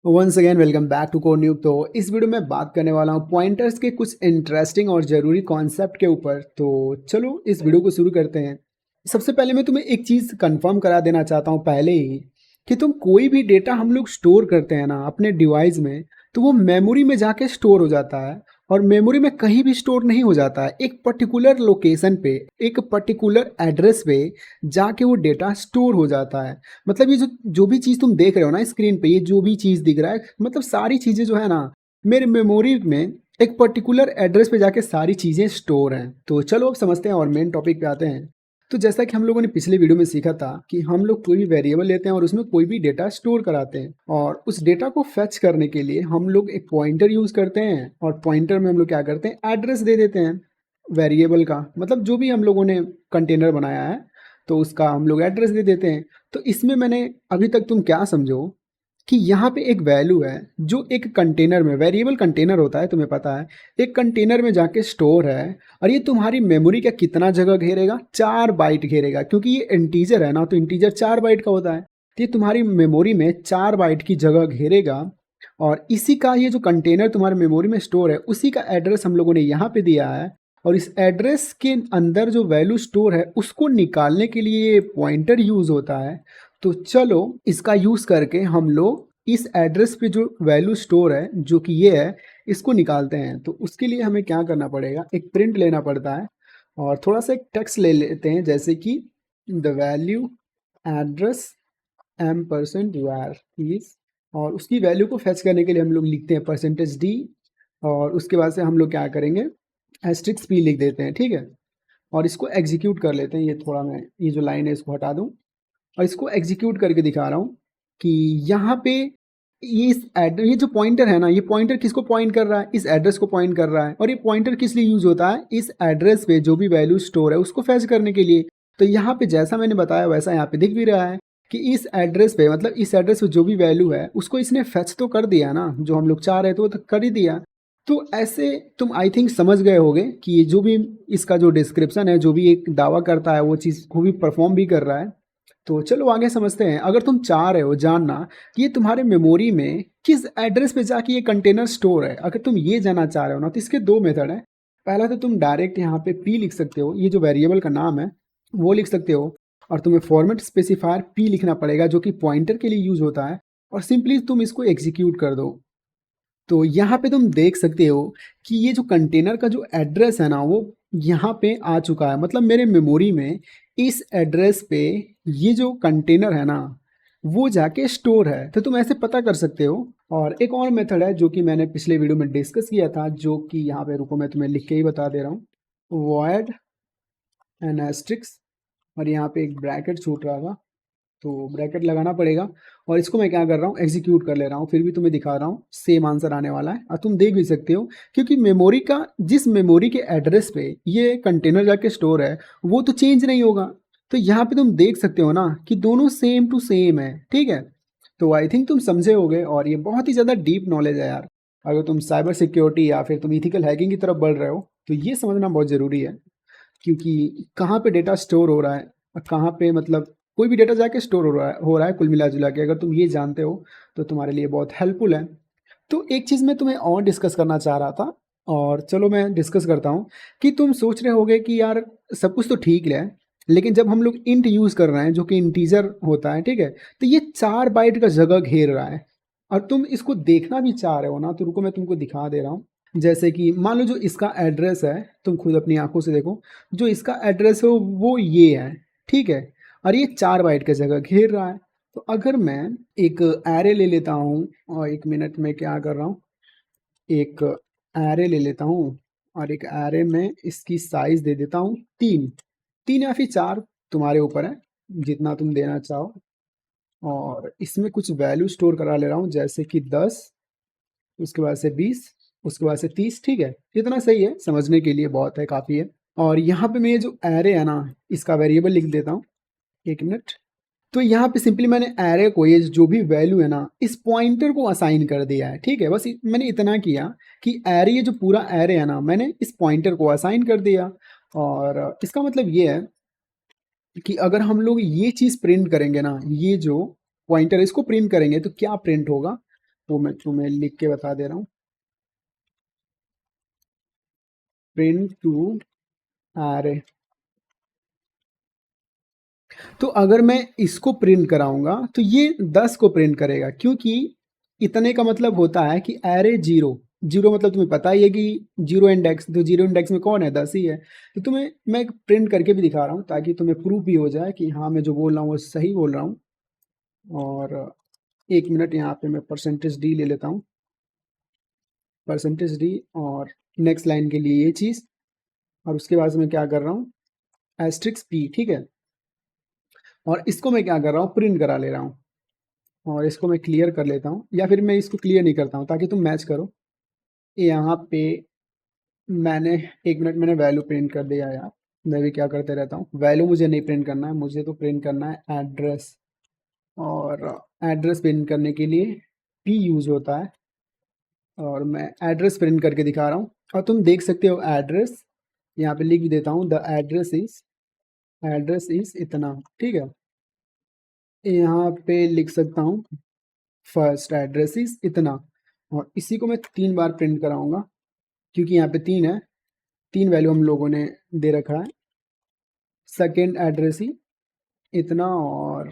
Once again welcome back to code newb. तो इस video में बात करने वाला हूँ पॉइंटर्स के कुछ इंटरेस्टिंग और ज़रूरी कॉन्सेप्ट के ऊपर। तो चलो इस वीडियो को शुरू करते हैं। सबसे पहले मैं तुम्हें एक चीज़ कंफर्म करा देना चाहता हूँ पहले ही कि तुम कोई भी डेटा हम लोग स्टोर करते हैं ना अपने डिवाइस में, तो वो मेमोरी में जाके स्टोर हो जाता है। और मेमोरी में कहीं भी स्टोर नहीं हो जाता है, एक पर्टिकुलर लोकेशन पे, एक पर्टिकुलर एड्रेस पे जाके वो डेटा स्टोर हो जाता है। मतलब ये जो जो भी चीज़ तुम देख रहे हो ना स्क्रीन पे, ये जो भी चीज़ दिख रहा है, मतलब सारी चीज़ें जो है ना मेरे मेमोरी में एक पर्टिकुलर एड्रेस पे जाके सारी चीज़ें स्टोर हैं। तो चलो अब समझते हैं और मेन टॉपिक पे आते हैं। तो जैसा कि हम लोगों ने पिछले वीडियो में सीखा था कि हम लोग कोई भी वेरिएबल लेते हैं और उसमें कोई भी डेटा स्टोर कराते हैं, और उस डेटा को फेच करने के लिए हम लोग एक पॉइंटर यूज़ करते हैं, और पॉइंटर में हम लोग क्या करते हैं, एड्रेस दे देते हैं वेरिएबल का। मतलब जो भी हम लोगों ने कंटेनर बनाया है तो उसका हम लोग एड्रेस दे देते हैं। तो इसमें मैंने अभी तक तुम क्या समझो कि यहाँ पे एक वैल्यू है जो एक कंटेनर में, वेरिएबल कंटेनर होता है तुम्हें पता है, एक कंटेनर में जाके स्टोर है। और ये तुम्हारी मेमोरी का कितना जगह घेरेगा, 4 बाइट घेरेगा, क्योंकि ये इंटीजर है ना, तो इंटीजर 4 बाइट का होता है। तो ये तुम्हारी मेमोरी में 4 बाइट की जगह घेरेगा। और इसी का ये जो कंटेनर तुम्हारे मेमोरी में स्टोर है उसी का एड्रेस हम लोगों ने यहाँ पे दिया है। और इस एड्रेस के अंदर जो वैल्यू स्टोर है उसको निकालने के लिए ये पॉइंटर यूज होता है। तो चलो इसका यूज करके हम लोग इस एड्रेस पे जो वैल्यू स्टोर है जो कि ये है, इसको निकालते हैं। तो उसके लिए हमें क्या करना पड़ेगा, एक प्रिंट लेना पड़ता है और थोड़ा सा एक टेक्स्ट ले लेते हैं, जैसे कि the value address m%var is, और उसकी वैल्यू को फेच करने के लिए हम लोग लिखते हैं %d। और उसके बाद से हम लोग क्या करेंगे, एस्ट्रिक्स p लिख देते हैं, ठीक है। और इसको एग्जीक्यूट कर लेते हैं। ये थोड़ा मैं ये जो लाइन है इसको हटा दूं और इसको एग्जीक्यूट करके दिखा रहा हूँ कि यहाँ पे ये जो पॉइंटर है ना, ये पॉइंटर किसको पॉइंट कर रहा है, इस एड्रेस को पॉइंट कर रहा है। और ये पॉइंटर किस लिए यूज होता है, इस एड्रेस पे जो भी वैल्यू स्टोर है उसको फैच करने के लिए। तो यहाँ पे जैसा मैंने बताया वैसा यहाँ पे दिख भी रहा है कि इस एड्रेस पे, मतलब इस एड्रेस पे जो भी वैल्यू है उसको इसने फैच तो कर दिया ना, जो हम लोग चाह रहे थे वो तो कर ही दिया। तो ऐसे तुम आई थिंक समझ गए होगे कि ये जो भी इसका जो डिस्क्रिप्शन है, जो भी एक दावा करता है वो चीज़ को भी परफॉर्म भी कर रहा है। तो चलो आगे समझते हैं। अगर तुम चाह रहे हो जानना कि ये तुम्हारे मेमोरी में किस एड्रेस पे जाके ये कंटेनर स्टोर है, अगर तुम ये जानना चाह रहे हो ना, तो इसके दो मेथड है। पहला तो तुम डायरेक्ट यहाँ पे p लिख सकते हो, ये जो वेरिएबल का नाम है वो लिख सकते हो, और तुम्हें फॉर्मेट स्पेसिफायर p लिखना पड़ेगा जो कि पॉइंटर के लिए यूज होता है, और सिंपली तुम इसको एग्जीक्यूट कर दो। तो यहाँ पे तुम देख सकते हो कि ये जो कंटेनर का जो एड्रेस है ना वो यहाँ पे आ चुका है। मतलब मेरे मेमोरी में इस एड्रेस पे ये जो कंटेनर है ना वो जाके स्टोर है। तो तुम ऐसे पता कर सकते हो। और एक और मेथड है जो कि मैंने पिछले वीडियो में डिस्कस किया था, जो कि यहाँ पे रुको मैं तुम्हें लिख के ही बता दे रहा हूँ, वॉइड एन एस्ट्रिक्स, और यहाँ पे एक ब्रैकेट छूट रहा था तो ब्रैकेट लगाना पड़ेगा। और इसको मैं क्या कर रहा हूँ, एग्जीक्यूट कर ले रहा हूँ, फिर भी तुम्हें दिखा रहा हूँ, सेम आंसर आने वाला है। और तुम देख भी सकते हो क्योंकि मेमोरी का, जिस मेमोरी के एड्रेस पे ये कंटेनर जाके स्टोर है वो तो चेंज नहीं होगा। तो यहाँ पे तुम देख सकते हो ना कि दोनों सेम टू सेम है, ठीक है। तो आई थिंक तुम समझे होगे, और ये बहुत ही ज़्यादा डीप नॉलेज है यार। अगर तुम साइबर सिक्योरिटी या फिर तुम इथिकल हैकिंग की तरफ बढ़ रहे हो तो ये समझना बहुत ज़रूरी है। क्योंकि कहाँ पे डेटा स्टोर हो रहा है और कहाँ पे, मतलब कोई भी डेटा जाके स्टोर हो रहा है कुल मिला जुला के, अगर तुम ये जानते हो तो तुम्हारे लिए बहुत हेल्पफुल है। तो एक चीज़ मैं तुम्हें और डिस्कस करना चाह रहा था, और चलो मैं डिस्कस करता हूँ। कि तुम सोच रहे होगे कि यार सब कुछ तो ठीक है, लेकिन जब हम लोग इंट यूज़ कर रहे हैं जो कि इंटीजर होता है, ठीक है, तो ये 4 बाइट का जगह घेर रहा है। और तुम इसको देखना भी चाह रहे हो ना, तो रुको मैं तुमको दिखा दे रहा हूँ। जैसे कि मान लो जो इसका एड्रेस है, तुम खुद अपनी आंखों से देखो, जो इसका एड्रेस है वो ये है, ठीक है। और ये 4 बाइट का जगह घेर रहा है। तो अगर मैं एक एरे ले लेता हूँ, और 1 मिनट में क्या कर रहा हूँ, एक एरे ले लेता हूँ, और एक एरे में इसकी साइज दे देता हूँ 3 या फिर 4, तुम्हारे ऊपर है जितना तुम देना चाहो। और इसमें कुछ वैल्यू स्टोर करा ले रहा हूँ, जैसे कि 10, उसके बाद से 20, उसके बाद से 30, ठीक है। इतना सही है, समझने के लिए बहुत है, काफ़ी है। और यहाँ पे मैं ये जो एरे है ना इसका वेरिएबल लिख देता हूँ, 1 मिनट। तो यहाँ पे सिंपली मैंने एरे को, ये जो भी वैल्यू है ना, इस पॉइंटर को असाइन कर दिया है, ठीक है। बस मैंने इतना किया कि एरे, ये जो पूरा एरे है ना, मैंने इस पॉइंटर को असाइन कर दिया। और इसका मतलब ये है कि अगर हम लोग ये चीज़ प्रिंट करेंगे ना, ये जो पॉइंटर इसको प्रिंट करेंगे तो क्या प्रिंट होगा, वो मैं तुम्हें लिख के बता दे रहा हूँ। Print two array. तो अगर मैं इसको प्रिंट कराऊंगा तो ये 10 को प्रिंट करेगा, क्योंकि इतने का मतलब होता है कि एरे जीरो। जीरो मतलब तुम्हें पता ही है कि जीरो इंडेक्स, तो जीरो इंडेक्स में कौन है, 10 ही है। तो तुम्हें मैं प्रिंट करके भी दिखा रहा हूँ ताकि तुम्हें प्रूफ भी हो जाए कि हाँ मैं जो बोल रहा हूँ वो सही बोल रहा हूँ। और 1 मिनट, यहाँ पे मैं परसेंटेज डी ले लेता हूँ, परसेंटेज डी, और नेक्स्ट लाइन के लिए ये चीज़, और उसके बाद मैं क्या कर रहा हूँ, एस्ट्रिक्स पी, ठीक है। और इसको मैं क्या कर रहा हूँ, प्रिंट करा ले रहा हूँ, और इसको मैं क्लियर कर लेता हूँ, या फिर मैं इसको क्लियर नहीं करता हूँ ताकि तुम मैच करो। यहाँ पे मैंने 1 मिनट मैंने वैल्यू प्रिंट कर दिया यार। मैं भी क्या करते रहता हूँ, वैल्यू मुझे नहीं प्रिंट करना है, मुझे तो प्रिंट करना है एड्रेस। और एड्रेस प्रिंट करने के लिए पी यूज होता है, और मैं एड्रेस प्रिंट करके दिखा रहा हूँ। और तुम देख सकते हो एड्रेस, यहाँ पे लिख भी देता हूँ, द एड्रेस इज इतना, ठीक है। यहाँ पे लिख सकता हूँ फर्स्ट एड्रेस इज इतना, और इसी को मैं 3 बार प्रिंट कराऊंगा, क्योंकि यहाँ पे 3 है, 3 वैल्यू हम लोगों ने दे रखा है। सेकेंड एड्रेस ही इतना, और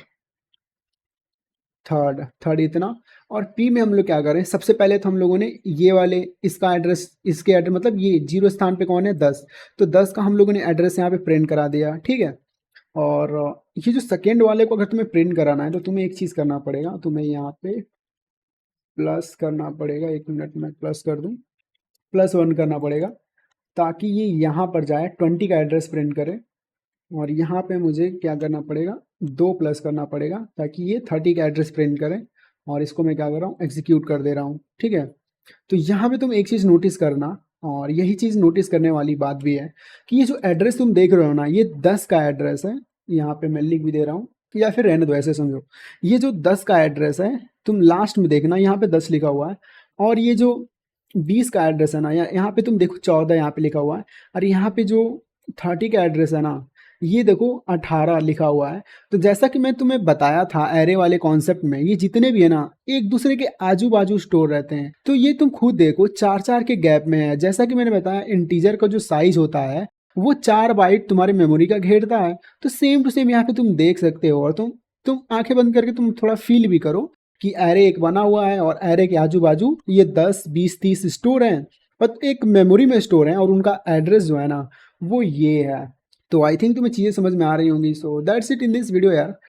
थर्ड थर्ड इतना। और पी में हम लोग क्या करें, सबसे पहले तो हम लोगों ने ये वाले, इसका एड्रेस, इसके एड्रेस मतलब ये जीरो स्थान पे कौन है, 10, तो 10 का हम लोगों ने एड्रेस यहाँ पे प्रिंट करा दिया, ठीक है। और ये जो सेकेंड वाले को अगर तुम्हें प्रिंट कराना है तो तुम्हें एक चीज़ करना पड़ेगा, तुम्हें यहाँ पे प्लस करना पड़ेगा। 1 मिनट में प्लस कर दूँ, +1 करना पड़ेगा, ताकि ये यहाँ पर जाए 20 का एड्रेस प्रिंट करे। और यहाँ पे मुझे क्या करना पड़ेगा, 2 प्लस करना पड़ेगा, ताकि ये 30 का एड्रेस प्रिंट करें। और इसको मैं क्या कर रहा हूँ, एग्जीक्यूट कर दे रहा हूँ, ठीक है। तो यहाँ पे तुम एक चीज़ नोटिस करना, और यही चीज़ नोटिस करने वाली बात भी है, कि ये जो एड्रेस तुम देख रहे हो ना, ये 10 का एड्रेस है। यहाँ पे मैं लिख भी दे रहा हूँ, या फिर रहने दो, ऐसे समझो। ये जो 10 का एड्रेस है, तुम लास्ट में देखना, यहाँ पे 10 लिखा हुआ है। और ये जो 20 का एड्रेस है ना, यहाँ पे तुम देखो 14 यहाँ पे लिखा हुआ है। और यहाँ पे जो 30 का एड्रेस है ना, ये देखो 18 लिखा हुआ है। तो जैसा कि मैं तुम्हें बताया था एरे वाले कॉन्सेप्ट में, ये जितने भी है ना, एक दूसरे के आजू बाजू स्टोर रहते हैं। तो ये तुम खुद देखो 4-4 के गैप में है। जैसा कि मैंने बताया, इंटीजर का जो साइज होता है वो 4 बाइट तुम्हारे मेमोरी का घेरता है। तो सेम टू सेम यहाँ पे तुम देख सकते हो। और तुम आंखें बंद करके तुम थोड़ा फील भी करो कि एरे एक बना हुआ है, और एरे के आजू बाजू ये 10, 20, 30 स्टोर हैं, पर एक मेमोरी में स्टोर हैं, और उनका एड्रेस जो है ना, वो ये है। तो आई थिंक तुम्हें चीज़ें समझ में आ रही होंगी। So that's it in this video यार।